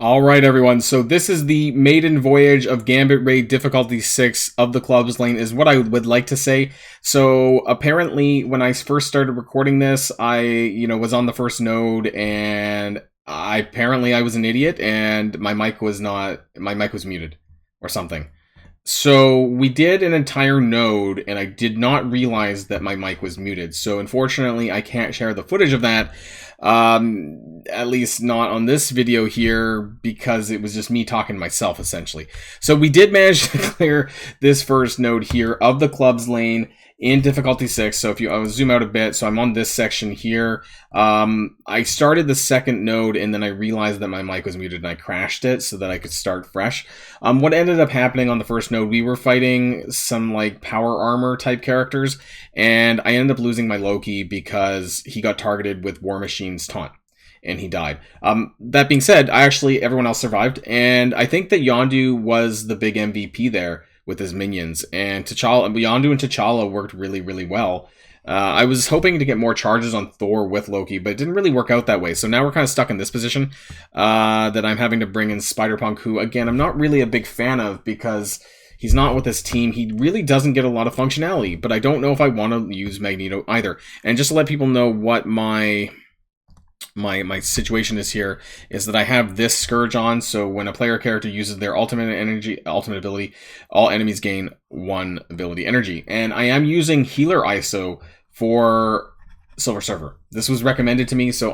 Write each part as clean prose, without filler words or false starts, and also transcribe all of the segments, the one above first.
All right, everyone. So this is the maiden voyage of Gambit raid difficulty 6 of the clubs lane is what I would like to say. So apparently when I first started recording this, I, was on the first node and I was an idiot and my mic was muted or something. So we did an entire node and I did not realize that my mic was muted. So unfortunately, I can't share the footage of that. At least not on this video here because it was just me talking to myself essentially. So we did manage to clear this first node here of the clubs lane in difficulty 6. So if I'll zoom out a bit. So I'm on this section here. I started the second node and then I realized that my mic was muted and I crashed it so that I could start fresh. What ended up happening on the first node, we were fighting some like power armor type characters and I ended up losing my Loki because he got targeted with War Machine's taunt and he died. That being said, everyone else survived and I think that Yondu was the big MVP there with his minions, and Yondu and T'Challa worked really, really well. I was hoping to get more charges on Thor with Loki, but it didn't really work out that way. So now we're kind of stuck in this position that I'm having to bring in Spider-Punk, who, again, I'm not really a big fan of because he's not with his team. He really doesn't get a lot of functionality, but I don't know if I want to use Magneto either. And just to let people know what my situation is here is that I have this Scourge on, so when a player character uses their ultimate ability, all enemies gain 1 ability energy. And I am using Healer ISO for Silver Surfer. This was recommended to me, so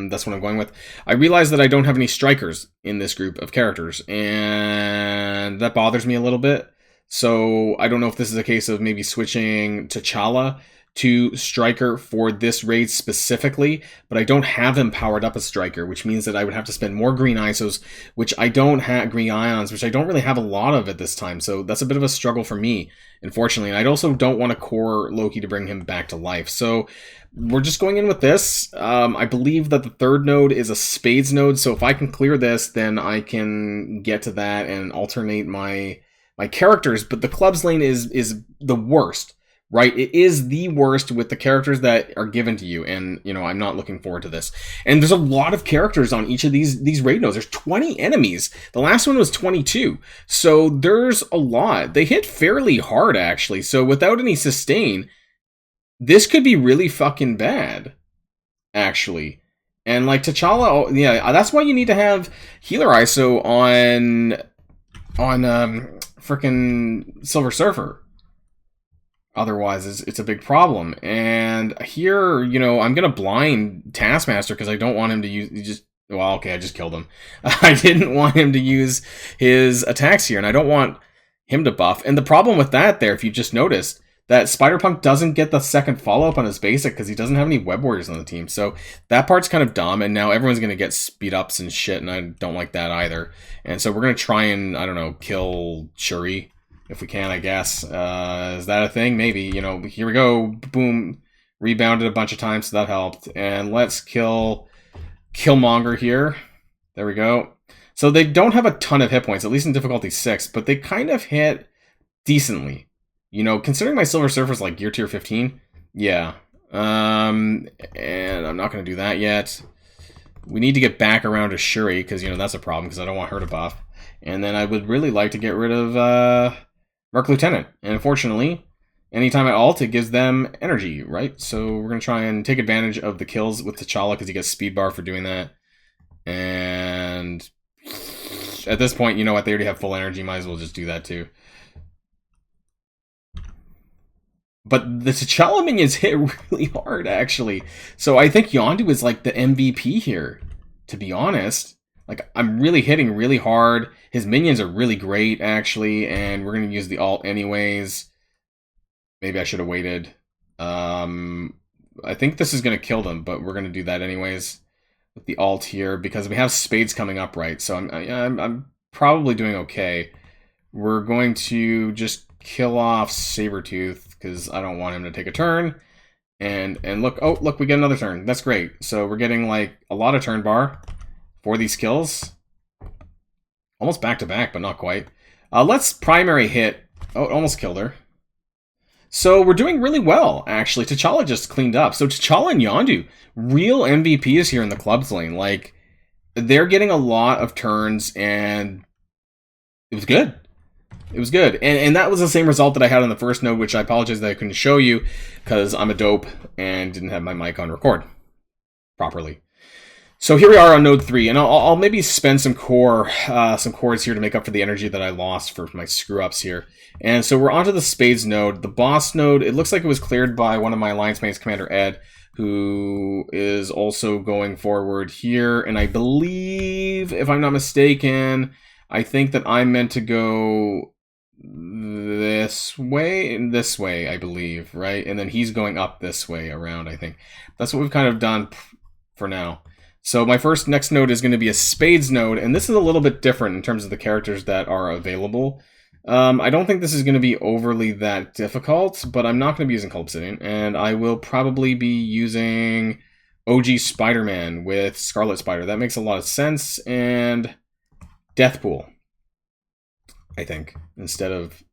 that's what I'm going with. I realize that I don't have any strikers in this group of characters, and that bothers me a little bit. So I don't know if this is a case of maybe switching T'Challa to Striker for this raid specifically, but I don't have him powered up as Striker, which means that I would have to spend more green ISOs, which I don't have, green ions, which I don't really have a lot of at this time, so that's a bit of a struggle for me, unfortunately, and I also don't want to core Loki to bring him back to life, so we're just going in with this. I believe that the third node is a Spades node, so if I can clear this, then I can get to that and alternate my characters, but the clubs lane is the worst. Right, it is the worst with the characters that are given to you, and I'm not looking forward to this. And there's a lot of characters on each of these raid nodes. There's 20 enemies. The last one was 22, so there's a lot. They hit fairly hard actually. So without any sustain, this could be really fucking bad, actually. And like T'Challa, yeah, that's why you need to have Healer ISO on freaking Silver Surfer. Otherwise, it's a big problem. And here, I'm going to blind Taskmaster because I don't want him to use... Well, okay, I just killed him. I didn't want him to use his attacks here, and I don't want him to buff. And the problem with that there, if you just noticed, that Spider-Punk doesn't get the second follow-up on his basic because he doesn't have any Web Warriors on the team. So that part's kind of dumb, and now everyone's going to get speed-ups and shit, and I don't like that either. And so we're going to try and, I don't know, kill Shuri. If we can, I guess. Is that a thing? Maybe. Here we go. Boom. Rebounded a bunch of times, so that helped. And let's kill Killmonger here. There we go. So they don't have a ton of hit points, at least in difficulty 6, but they kind of hit decently. Considering my Silver Surfer's like gear tier 15, yeah. And I'm not going to do that yet. We need to get back around to Shuri, because, that's a problem, because I don't want her to buff. And then I would really like to get rid of... Merc Lieutenant, and unfortunately, anytime I ult, it gives them energy, right? So we're going to try and take advantage of the kills with T'Challa because he gets speed bar for doing that. And at this point, you know what? They already have full energy. Might as well just do that too. But the T'Challa minions hit really hard, actually. So I think Yondu is like the MVP here, to be honest. Like, I'm really hitting really hard. His minions are really great, actually, and we're going to use the ult anyways. Maybe I should have waited. I think this is going to kill them, but we're going to do that anyways with the ult here because we have Spades coming up, right? So I'm probably doing okay. We're going to just kill off Sabretooth because I don't want him to take a turn. And look, oh, look, we get another turn. That's great. So we're getting, like, a lot of turn bar for these kills. Almost back-to-back, but not quite. Let's primary hit. Oh, it almost killed her. So we're doing really well, actually. T'Challa just cleaned up. So T'Challa and Yondu, real MVPs here in the clubs lane. Like, they're getting a lot of turns, and it was good. It was good. And that was the same result that I had on the first node, which I apologize that I couldn't show you because I'm a dope and didn't have my mic on record properly. So here we are on node 3, and I'll maybe spend some chords here to make up for the energy that I lost for my screw-ups here. And so we're onto the Spades node. The boss node, it looks like it was cleared by one of my alliance mates, Commander Ed, who is also going forward here. And I believe, if I'm not mistaken, I think that I'm meant to go this way and this way, I believe, right? And then he's going up this way around, I think. That's what we've kind of done for now. So my next node is going to be a Spades node, and this is a little bit different in terms of the characters that are available. I don't think this is going to be overly that difficult, but I'm not going to be using Cult Obsidian, and I will probably be using OG Spider-Man with Scarlet Spider. That makes a lot of sense, and Deathpool, I think, instead of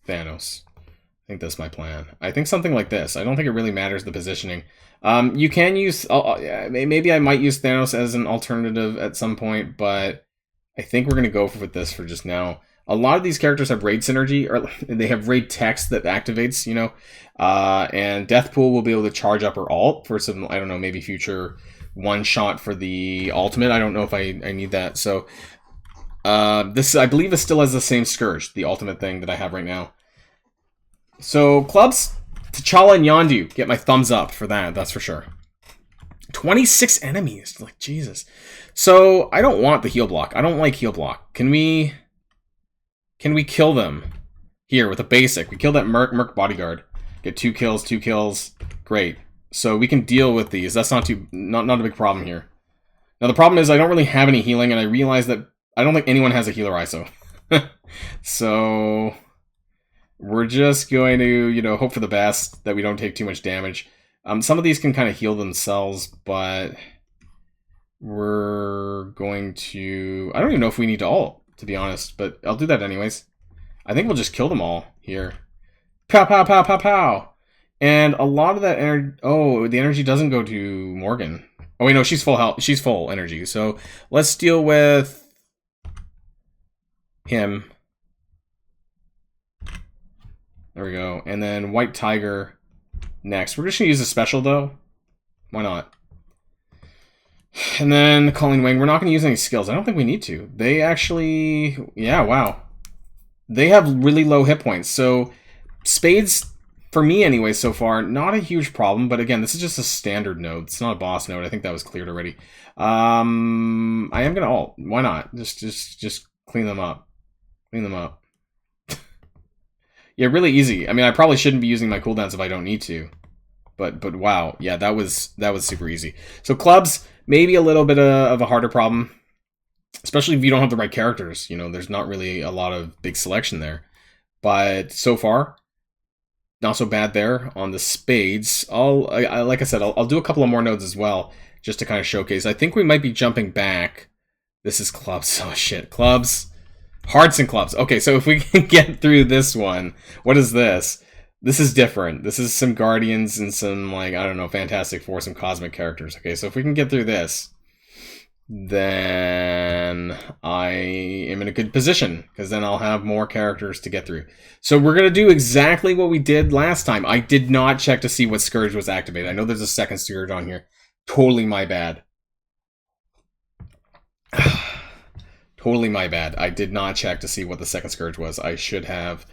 Thanos. I think that's my plan. I think something like this. I don't think it really matters the positioning. You can use... maybe I might use Thanos as an alternative at some point, but I think we're going to go with this for just now. A lot of these characters have raid synergy, or they have raid text that activates, you know, and Deathpool will be able to charge up her ult for some, I don't know, maybe future one-shot for the ultimate. I don't know if I need that, so... this, I believe, is still has the same Scourge, the ultimate thing that I have right now. So, clubs, T'Challa and Yondu. Get my thumbs up for that, that's for sure. 26 enemies, like, Jesus. So, I don't want the heal block. I don't like heal block. Can we kill them? Here, with a basic. We kill that Merc Bodyguard. Get 2 kills. Great. So, we can deal with these. That's not a big problem here. Now, the problem is I don't really have any healing, and I realize that I don't think anyone has a healer ISO. So we're just going to, you know, hope for the best that we don't take too much damage. Some of these can kind of heal themselves, but we're going to... I don't even know if we need to ult, to be honest, but I'll do that anyways. I think we'll just kill them all here. Pow, pow, pow, pow, pow. And a lot of that energy... Oh, the energy doesn't go to Morgan. Oh, wait, no, she's full health. She's full energy. So let's deal with him. There we go. And then White Tiger next. We're just going to use a special, though. Why not? And then Calling Wing. We're not going to use any skills. I don't think we need to. They actually... Yeah, wow. They have really low hit points. So, Spades, for me anyway, so far, not a huge problem. But again, this is just a standard node. It's not a boss node. I think that was cleared already. I am going to ult. Why not? Just clean them up. Clean them up. Yeah, really easy. I mean, I probably shouldn't be using my cooldowns if I don't need to. But wow, yeah, that was super easy. So clubs, maybe a little bit of a harder problem, especially if you don't have the right characters. You know, there's not really a lot of big selection there. But so far, not so bad there on the Spades. Like I said, I'll do a couple of more nodes as well, just to kind of showcase. I think we might be jumping back. This is clubs. Oh shit, clubs. Hearts and clubs. Okay, so if we can get through this one, what is this? This is different. This is some Guardians and some, like, I don't know, Fantastic Four, some cosmic characters. Okay, so if we can get through this, then I am in a good position, because then I'll have more characters to get through. So we're going to do exactly what we did last time. I did not check to see what Scourge was activated. I know there's a second Scourge on here. Totally my bad. Totally my bad. I did not check to see what the second Scourge was. I should have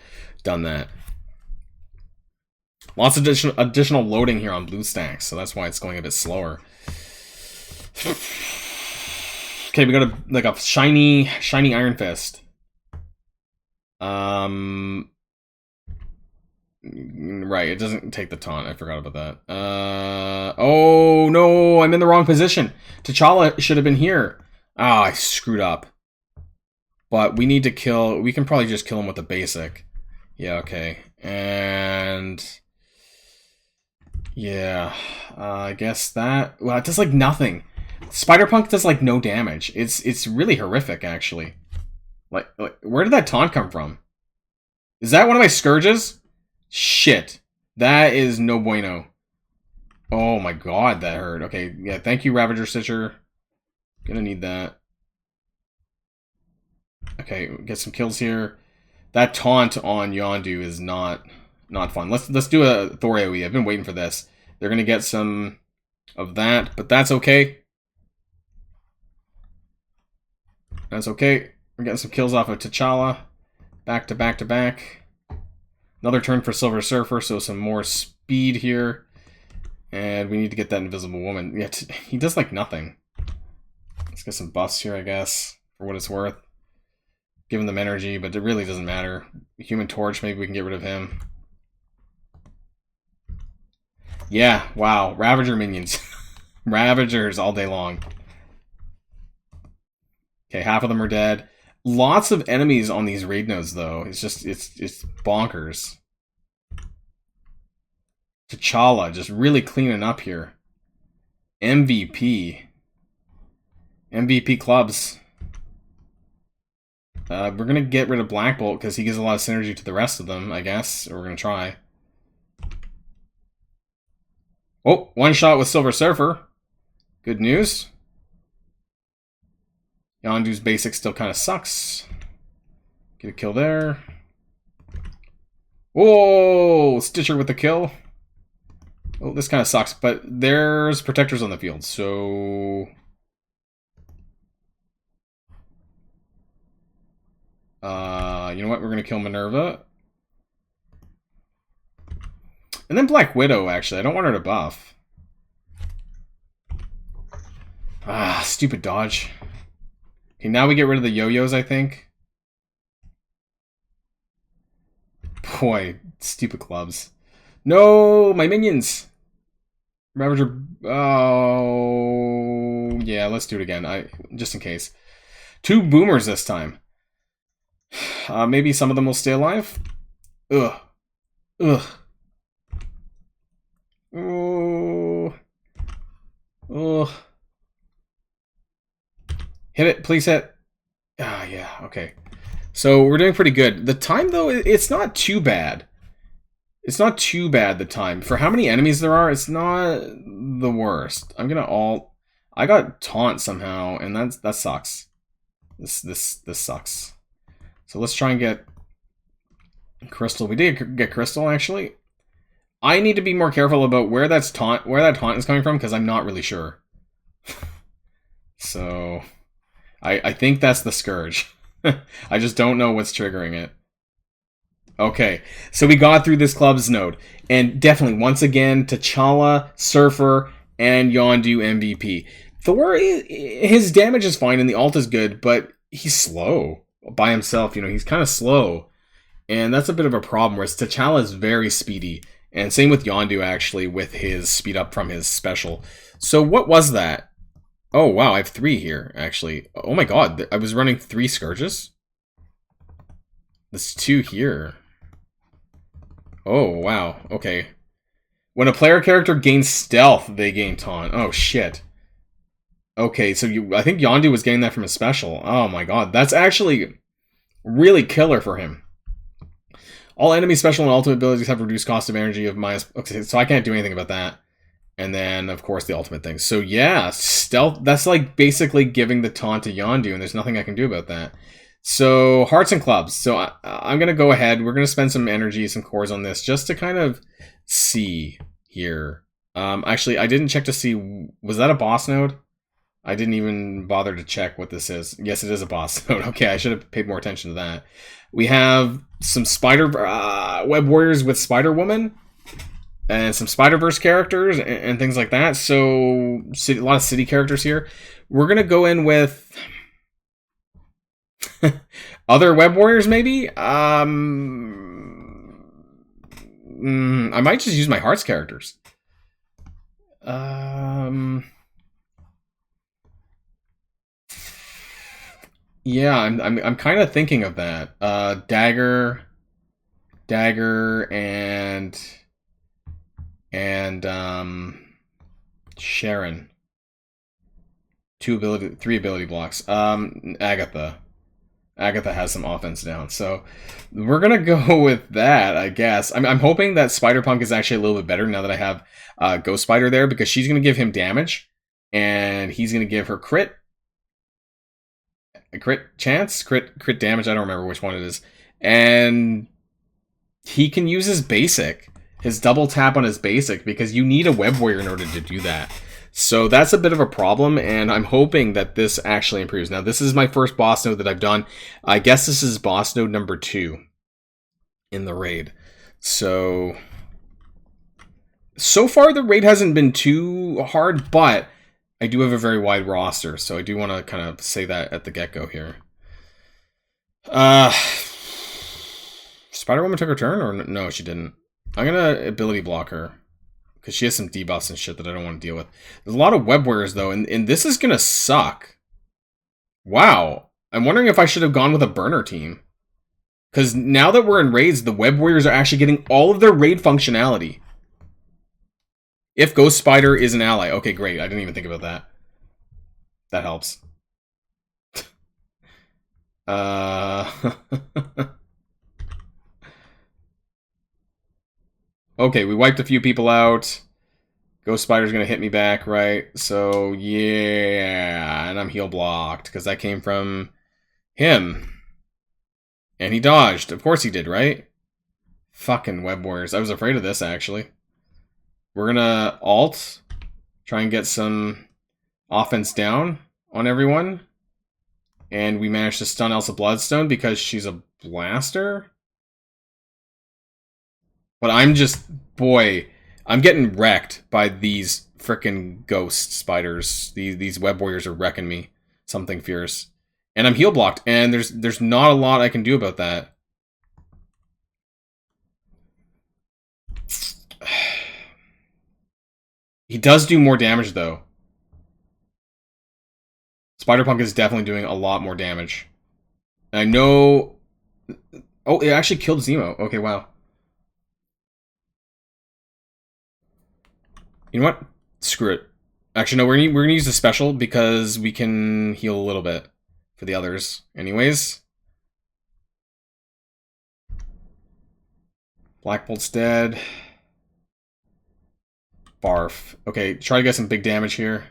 done that. Lots of additional loading here on BlueStacks, so that's why it's going a bit slower. Okay, we got a shiny Iron Fist. Right, it doesn't take the taunt. I forgot about that. Oh no, I'm in the wrong position. T'Challa should have been here. Ah, I screwed up. But we need to kill... We can probably just kill him with a basic. Yeah, okay. And... Yeah. I guess that... Well, it does, like, nothing. Spider-Punk does, like, no damage. It's really horrific, actually. Like, where did that taunt come from? Is that one of my Scourges? Shit. That is no bueno. Oh my god, that hurt. Okay, yeah, thank you, Ravager Stitcher. Gonna need that. Okay, get some kills here. That taunt on Yondu is not fun. Let's do a Thor AoE. I've been waiting for this. They're gonna get some of that, but that's okay. That's okay. We're getting some kills off of T'Challa. Back to back to back. Another turn for Silver Surfer, so some more speed here. And we need to get that Invisible Woman. Yeah, he does like nothing. Let's get some buffs here, I guess, for what it's worth. Give him energy, but it really doesn't matter. Human Torch, maybe we can get rid of him. Yeah, wow. Ravager minions. Ravagers all day long. Okay, half of them are dead. Lots of enemies on these raid nodes, though. It's just, it's bonkers. T'Challa, just really cleaning up here. MVP. MVP clubs. We're going to get rid of Black Bolt because he gives a lot of synergy to the rest of them, I guess. Or we're going to try. Oh, one shot with Silver Surfer. Good news. Yondu's basic still kind of sucks. Get a kill there. Whoa! Stitcher with the kill. Oh, this kind of sucks, but there's protectors on the field, so... you know what? We're going to kill Minerva. And then Black Widow, actually. I don't want her to buff. Ah, stupid dodge. Okay, now we get rid of the yo-yos, I think. Boy, stupid clubs. No, my minions! Ravager... Oh... Yeah, let's do it again. Just in case. 2 boomers this time. Maybe some of them will stay alive? Ugh. Ugh. Oh. Ugh. Hit it, please hit. Ah, yeah, okay. So we're doing pretty good. The time, though, it's not too bad. It's not too bad, the time. For how many enemies there are, it's not the worst. I'm gonna alt... I got taunt somehow, and that sucks. This sucks. So let's try and get Crystal. We did get Crystal, actually. I need to be more careful about where that taunt is coming from, because I'm not really sure. So I think that's the Scourge. I just don't know what's triggering it. Okay, so we got through this club's node. And definitely, once again, T'Challa, Surfer, and Yondu MVP. Thor, his damage is fine and the ult is good, but he's slow by himself. You know, he's kind of slow. And that's a bit of a problem, whereas T'Challa is very speedy. And same with Yondu, actually, with his speed up from his special. So what was that? Oh, wow, I have 3 here, actually. Oh my god, I was running 3 Scourges? There's 2 here. Oh, wow, okay. When a player character gains stealth, they gain taunt. Oh, shit. Okay, so I think Yondu was getting that from a special. Oh my god, that's actually really killer for him. All enemy special and ultimate abilities have reduced cost of energy of minus... Okay, so I can't do anything about that. And then, of course, the ultimate thing. So yeah, stealth, that's like basically giving the taunt to Yondu, and there's nothing I can do about that. So, hearts and clubs. So I'm going to go ahead. We're going to spend some energy, some cores on this, just to kind of see here. Actually, I didn't check to see... Was that a boss node? I didn't even bother to check what this is. Yes, it is a boss node. Okay, I should have paid more attention to that. We have some Web Warriors with Spider-Woman. And some Spider-Verse characters and things like that. So, a lot of city characters here. We're going to go in with... other Web Warriors, maybe? I might just use my Hearts characters. Yeah, I'm kind of thinking of that. Dagger, and Sharon. 3 ability blocks. Agatha. Agatha has some offense down, so we're gonna go with that, I guess. I'm hoping that Spider-Punk is actually a little bit better now that I have Ghost Spider there, because she's gonna give him damage, and he's gonna give her crit, a crit chance, crit damage. I don't remember which one it is, and he can use his basic, his double tap on his basic, because you need a web warrior in order to do that. So that's a bit of a problem, and I'm hoping that this actually improves. Now, this is my first boss node that I've done. I guess this is boss node number 2 in the raid. So far the raid hasn't been too hard, but I do have a very wide roster, so I do want to kind of say that at the get-go here. Spider-Woman took her turn, or no, she didn't. I'm gonna ability block her, because she has some debuffs and shit that I don't want to deal with. There's a lot of web warriors, though, and this is gonna suck. Wow. I'm wondering if I should have gone with a burner team. Because now that we're in raids, the web warriors are actually getting all of their raid functionality. If Ghost Spider is an ally. Okay, great. I didn't even think about that. That helps. Okay, we wiped a few people out. Ghost Spider's gonna hit me back, right? So, yeah. And I'm heal blocked, because that came from him. And he dodged. Of course he did, right? Fucking web warriors. I was afraid of this, actually. We're gonna ult. Try and get some offense down on everyone. And we managed to stun Elsa Bloodstone because she's a blaster. But I'm just... Boy, I'm getting wrecked by these frickin' ghost spiders. These web warriors are wrecking me. Something fierce. And I'm heal blocked, and there's not a lot I can do about that. He does do more damage, though. Spider-Punk is definitely doing a lot more damage. And I know... Oh, it actually killed Zemo. Okay, wow. You know what? Screw it. Actually, no, we're gonna use the special because we can heal a little bit for the others. Anyways. Black Bolt's dead. Barf. Okay, try to get some big damage here.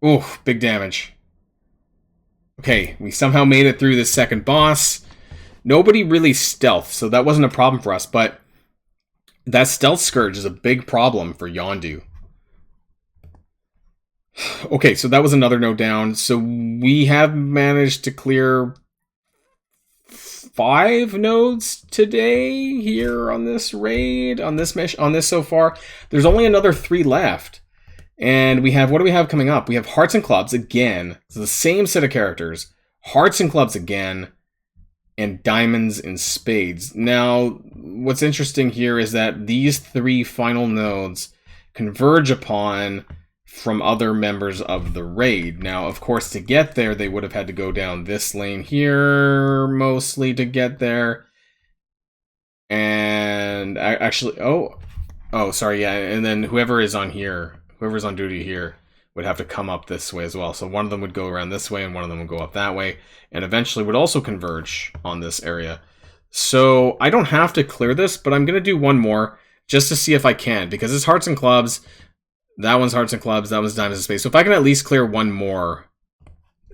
Ooh, big damage. Okay, we somehow made it through this second boss. Nobody really stealthed, so that wasn't a problem for us, but that stealth scourge is a big problem for Yondu. Okay, so that was another node down. So we have managed to clear 5 nodes today here on this raid, on this mission, on this so far. There's only another 3 left. And we have, what do we have coming up? We have Hearts and Clubs again. So the same set of characters. Hearts and Clubs again. And Diamonds and Spades. Now, what's interesting here is that these 3 final nodes converge upon from other members of the raid. Now, of course, to get there, they would have had to go down this lane here, mostly, to get there. And actually, oh, sorry, yeah, and then whoever is on here, whoever's on duty here, would have to come up this way as well. So one of them would go around this way, and one of them would go up that way, and eventually would also converge on this area. So I don't have to clear this, but I'm going to do one more, just to see if I can, because it's Hearts and Clubs. That one's Hearts and Clubs, that one's Diamonds and Spades. So if I can at least clear one more,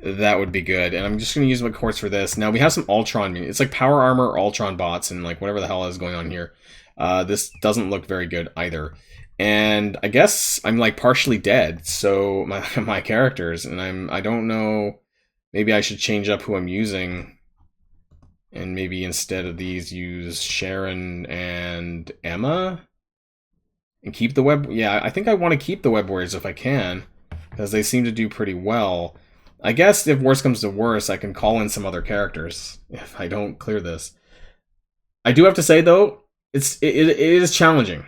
that would be good. And I'm just going to use my quartz for this. Now we have some Ultron. It's like Power Armor, Ultron bots, and like whatever the hell is going on here. This doesn't look very good either. And I guess I'm like partially dead, so my characters, and I don't know, maybe I should change up who I'm using. And maybe instead of these, use Sharon and Emma? And keep the web... Yeah, I think I want to keep the web warriors if I can, because they seem to do pretty well. I guess if worse comes to worse, I can call in some other characters if I don't clear this. I do have to say, though, it is challenging.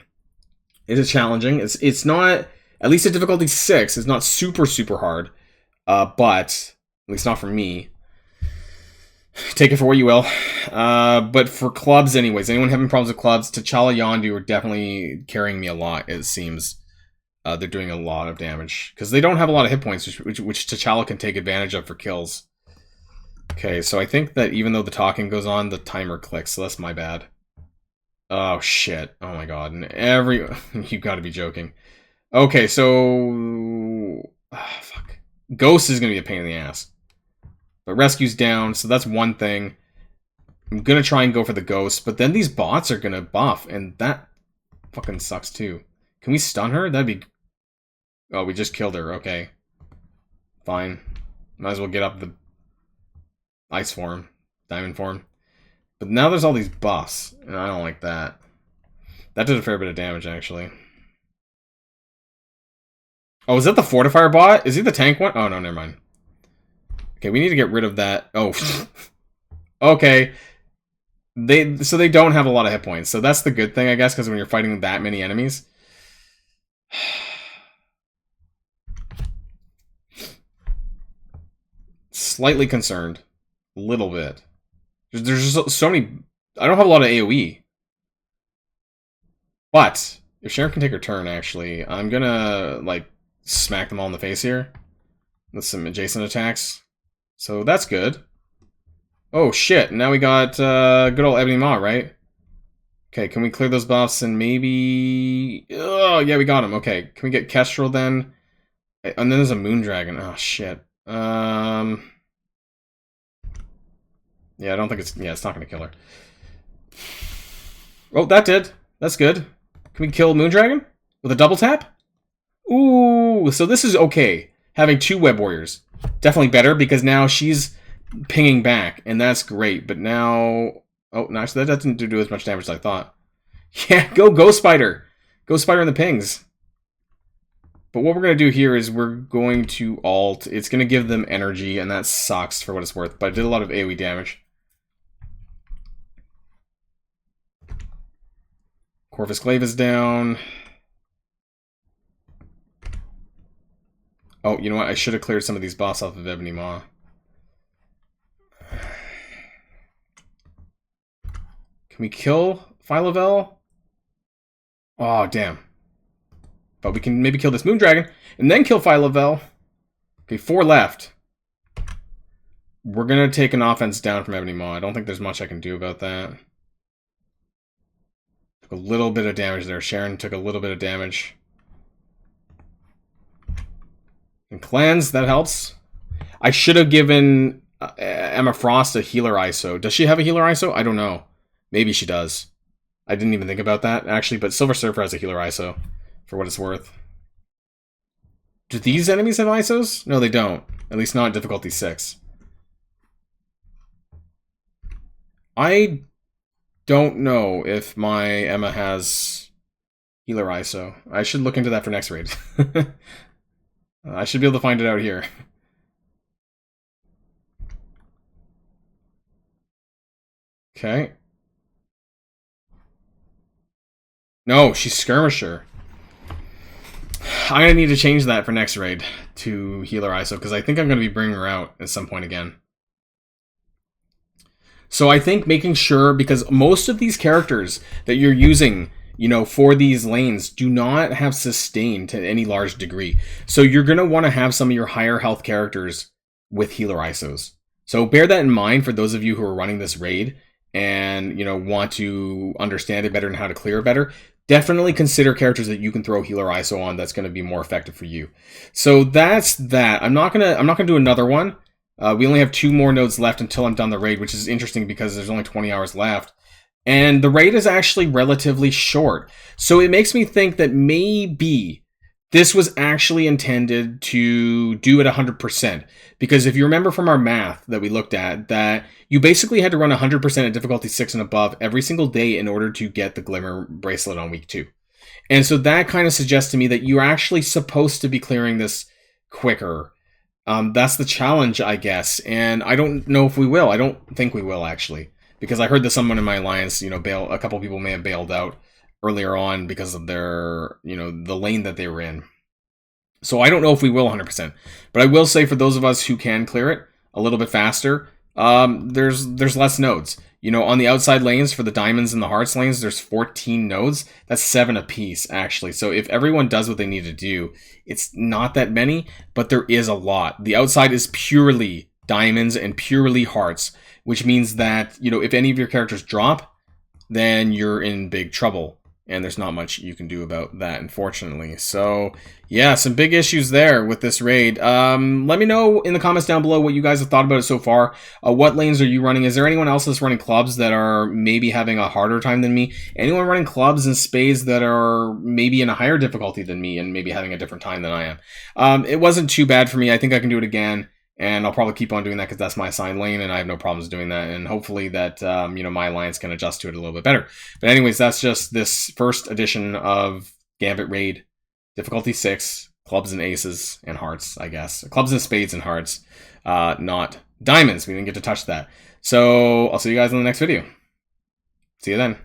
It is challenging. It's not... At least at difficulty 6, it's not super, super hard. But, at least not for me. Take it for what you will. But for clubs anyways, anyone having problems with clubs, T'Challa, Yondu are definitely carrying me a lot, it seems. They're doing a lot of damage. Because they don't have a lot of hit points, which T'Challa can take advantage of for kills. Okay, so I think that even though the talking goes on, the timer clicks, so that's my bad. Oh, shit. Oh my god. And you've got to be joking. Okay, so... fuck. Ghost is going to be a pain in the ass. But rescue's down, so that's one thing. I'm gonna try and go for the ghost, but then these bots are gonna buff, and that fucking sucks too. Can we stun her? That'd be... Oh, we just killed her. Okay. Fine. Might as well get up the ice form. Diamond form. But now there's all these buffs, and I don't like that. That did a fair bit of damage, actually. Oh, is that the Fortifier bot? Is he the tank one? Oh, no, never mind. Okay, we need to get rid of that. Oh. Okay. So they don't have a lot of hit points. So that's the good thing, I guess, because when you're fighting that many enemies... Slightly concerned. A little bit. There's just so many... I don't have a lot of AoE. But, if Sharon can take her turn, actually, I'm gonna, like, smack them all in the face here. With some adjacent attacks. So that's good. Oh, shit. Now we got good old Ebony Maw, right? Okay, can we clear those buffs and maybe... Oh, yeah, we got him. Okay, can we get Kestrel then? And then there's a Moondragon. Oh, shit. Yeah, I don't think it's... Yeah, it's not going to kill her. Oh, that did. That's good. Can we kill Moondragon? With a double tap? Ooh, so this is okay. Having two Web Warriors. Definitely better, because now she's pinging back, and that's great. But now... Oh, no, actually, that doesn't do as much damage as I thought. Yeah, go Ghost Spider! Ghost Spider in the pings. But what we're going to do here is we're going to ult. It's going to give them energy, and that sucks for what it's worth. But it did a lot of AoE damage. Corvus Glaive is down. Oh, you know what? I should have cleared some of these boss off of Ebony Maw. Can we kill Phylavel? Oh, damn. But we can maybe kill this Moondragon, and then kill Phylavel. Okay, 4 left. We're going to take an offense down from Ebony Maw. I don't think there's much I can do about that. Took a little bit of damage there. Sharon took a little bit of damage. And cleanse, that helps. I should have given Emma Frost a healer ISO. Does she have a healer ISO? I don't know. Maybe she does. I didn't even think about that, actually, but Silver Surfer has a healer ISO, for what it's worth. Do these enemies have ISOs? No, they don't. At least not difficulty 6. I don't know if my Emma has healer ISO. I should look into that for next raid. I should be able to find it out here. Okay. No, she's Skirmisher. I'm going to need to change that for next raid to healer ISO, because I think I'm going to be bringing her out at some point again. So I think making sure, because most of these characters that you're using, you know, for these lanes do not have sustain to any large degree. So you're going to want to have some of your higher health characters with healer ISOs. So bear that in mind for those of you who are running this raid and, you know, want to understand it better and how to clear it better. Definitely consider characters that you can throw healer ISO on that's going to be more effective for you. So that's that. I'm not gonna do another one. We only have 2 more nodes left until I'm done the raid, which is interesting because there's only 20 hours left. And the raid is actually relatively short. So it makes me think that maybe this was actually intended to do it 100%. Because if you remember from our math that we looked at, that you basically had to run 100% at difficulty 6 and above every single day in order to get the Glimmer Bracelet on week 2. And so that kind of suggests to me that you're actually supposed to be clearing this quicker. That's the challenge, I guess. And I don't know if we will. I don't think we will, actually. Because I heard that someone in my alliance, you know, a couple people may have bailed out earlier on because of their, you know, the lane that they were in. So I don't know if we will 100%. But I will say for those of us who can clear it a little bit faster, there's less nodes. You know, on the outside lanes for the diamonds and the hearts lanes, there's 14 nodes. That's 7 apiece, actually. So if everyone does what they need to do, it's not that many, but there is a lot. The outside is purely diamonds and purely hearts, which means that, you know, if any of your characters drop, then you're in big trouble. and there's not much you can do about that, unfortunately. So yeah, some big issues there with this raid. Let me know in the comments down below what you guys have thought about it so far. What lanes are you running? Is there anyone else that's running clubs that are maybe having a harder time than me? Anyone running clubs and spades that are maybe in a higher difficulty than me and maybe having a different time than I am? It wasn't too bad for me. I think I can do it again. And I'll probably keep on doing that because that's my assigned lane, and I have no problems doing that. And hopefully that, my alliance can adjust to it a little bit better. But anyways, that's just this first edition of Gambit Raid. Difficulty 6, clubs and aces and hearts, I guess. Clubs and spades and hearts, not diamonds. We didn't get to touch that. So I'll see you guys in the next video. See you then.